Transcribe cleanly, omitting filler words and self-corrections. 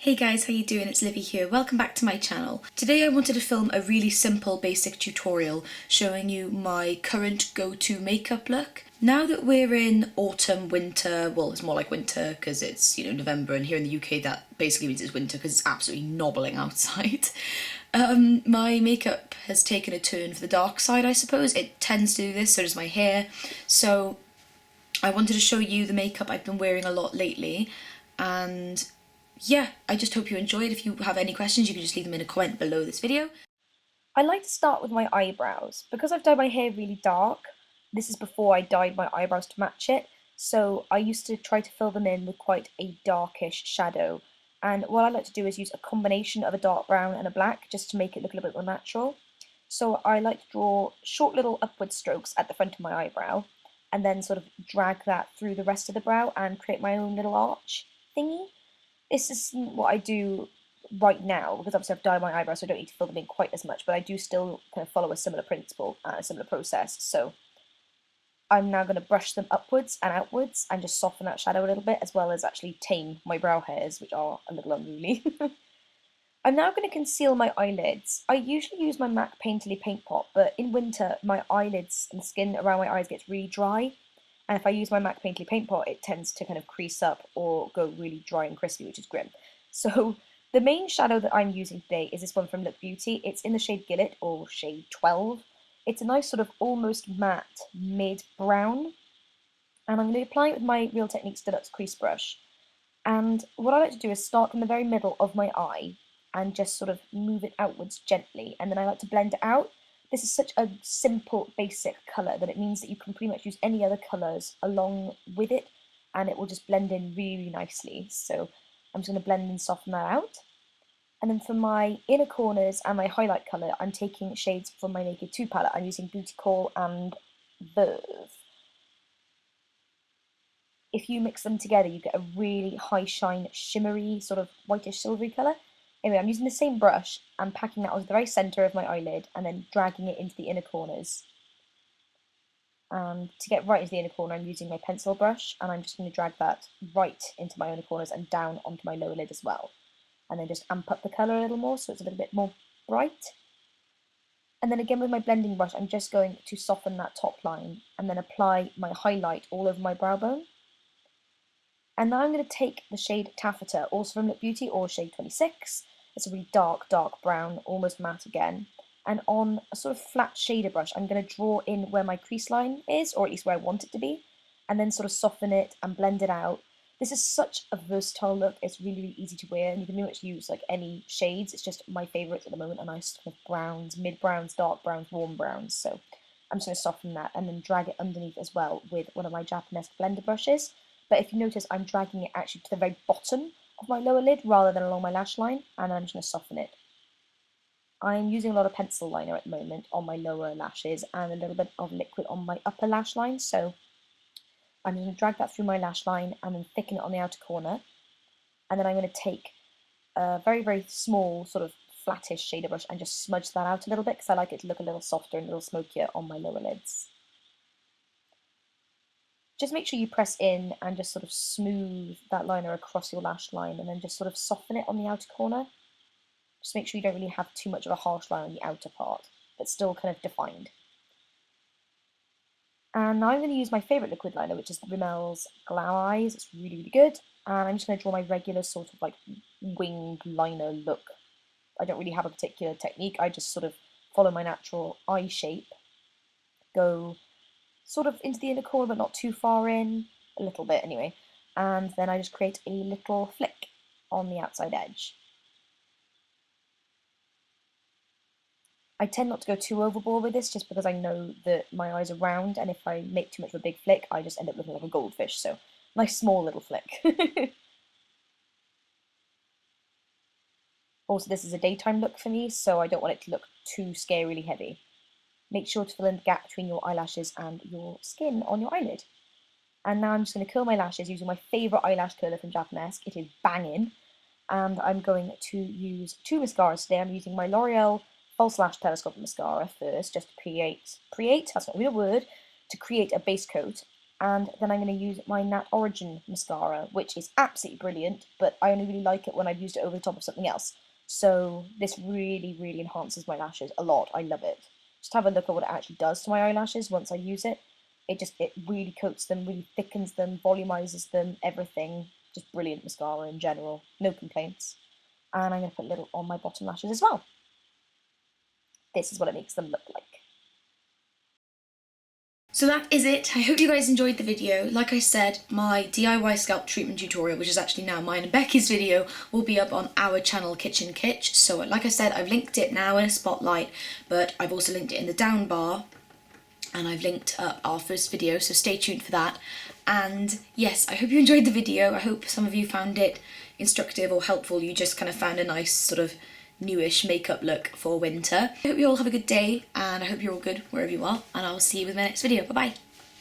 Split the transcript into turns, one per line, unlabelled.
Hey guys, how you doing? It's Livie here. Welcome back to my channel. Today I wanted to film a really simple basic tutorial showing you my current go-to makeup look. Now that we're in autumn, winter, well it's more like winter because it's November, and here in the UK that basically means it's winter because it's absolutely knobbling outside. My makeup has taken a turn for the dark side, I suppose. It tends to do this, so does my hair. So I wanted to show you the makeup I've been wearing a lot lately, and yeah, I just hope you enjoy it. If you have any questions, you can just leave them in a comment below this video.
I like to start with my eyebrows. Because I've dyed my hair really dark, this is before I dyed my eyebrows to match it, so I used to try to fill them in with quite a darkish shadow. And what I like to do is use a combination of a dark brown and a black just to make it look a little bit more natural. So I like to draw short little upward strokes at the front of my eyebrow, and then sort of drag that through the rest of the brow and create my own little arch thingy. This isn't what I do right now, because obviously I've dyed my eyebrows, so I don't need to fill them in quite as much, but I do still kind of follow a similar principle and a similar process. So I'm now going to brush them upwards and outwards and just soften that shadow a little bit, as well as actually tame my brow hairs, which are a little unruly. I'm now going to conceal my eyelids. I usually use my MAC Painterly Paint Pot, but in winter my eyelids and the skin around my eyes gets really dry, and if I use my MAC Painterly Paint Pot, it tends to kind of crease up or go really dry and crispy, which is grim. So the main shadow that I'm using today is this one from Look Beauty. It's in the shade Gillet, or shade 12. It's a nice sort of almost matte mid-brown, and I'm going to apply it with my Real Techniques Deluxe crease brush. And what I like to do is start from the very middle of my eye and just sort of move it outwards gently, and then I like to blend it out. This is such a simple, basic colour that it means that you can pretty much use any other colours along with it, and it will just blend in really nicely. So I'm just going to blend and soften that out. And then for my inner corners and my highlight colour, I'm taking shades from my Naked 2 palette. I'm using Bootycall and Verve. If you mix them together, you get a really high shine, shimmery, sort of whitish silvery colour. Anyway, I'm using the same brush and packing that onto the very centre of my eyelid and then dragging it into the inner corners. And to get right into the inner corner, I'm using my pencil brush, and I'm just going to drag that right into my inner corners and down onto my lower lid as well. And then just amp up the colour a little more so it's a little bit more bright. And then again with my blending brush, I'm just going to soften that top line and then apply my highlight all over my brow bone. And now I'm going to take the shade Taffeta, also from Look Beauty, or shade 26. It's a really dark, dark brown, almost matte again. And on a sort of flat shader brush, I'm going to draw in where my crease line is, or at least where I want it to be, and then sort of soften it and blend it out. This is such a versatile look. It's really, really easy to wear, and you can pretty much use like any shades. It's just my favourites at the moment are nice kind of browns, mid-browns, dark browns, warm browns. So I'm just going to soften that and then drag it underneath as well with one of my Japonesque blender brushes. But if you notice, I'm dragging it actually to the very bottom of my lower lid rather than along my lash line, and then I'm just going to soften it. I'm using a lot of pencil liner at the moment on my lower lashes and a little bit of liquid on my upper lash line, so I'm going to drag that through my lash line and then thicken it on the outer corner. And then I'm going to take a very, very small sort of flattish shader brush and just smudge that out a little bit because I like it to look a little softer and a little smokier on my lower lids. Just make sure you press in and just sort of smooth that liner across your lash line, and then just sort of soften it on the outer corner. Just make sure you don't really have too much of a harsh line on the outer part, but still kind of defined. And now I'm going to use my favourite liquid liner, which is Rimmel's Glameyes. It's really, really good. And I'm just going to draw my regular sort of like winged liner look. I don't really have a particular technique. I just sort of follow my natural eye shape, go sort of into the inner corner but not too far in, a little bit anyway, and then I just create a little flick on the outside edge. I tend not to go too overboard with this just because I know that my eyes are round, and if I make too much of a big flick I just end up looking like a goldfish, so nice small little flick. Also, this is a daytime look for me, so I don't want it to look too scarily heavy. Make sure to fill in the gap between your eyelashes and your skin on your eyelid. And now I'm just going to curl my lashes using my favourite eyelash curler from Japonesque. It is banging. And I'm going to use two mascaras today. I'm using my L'Oreal False Lash Telescopic Mascara first, just to create, that's not really a word, to create a base coat. And then I'm going to use my NATOrigin Mascara, which is absolutely brilliant, but I only really like it when I've used it over the top of something else. So this really, really enhances my lashes a lot. I love it. Just have a look at what it actually does to my eyelashes once I use it. It really coats them, really thickens them, volumizes them, everything. Just brilliant mascara in general. No complaints. And I'm going to put a little on my bottom lashes as well. This is what it makes them look like.
So that is it. I hope you guys enjoyed the video. Like I said, my DIY scalp treatment tutorial, which is actually now mine and Becky's video, will be up on our channel Kitchen Kitsch. So like I said, I've linked it now in a spotlight, but I've also linked it in the down bar, and I've linked up our first video, so stay tuned for that. And yes, I hope you enjoyed the video. I hope some of you found it instructive or helpful. You just kind of found a nice sort of newish makeup look for winter. I hope you all have a good day, and I hope you're all good wherever you are, and I'll see you with my next video. Bye bye.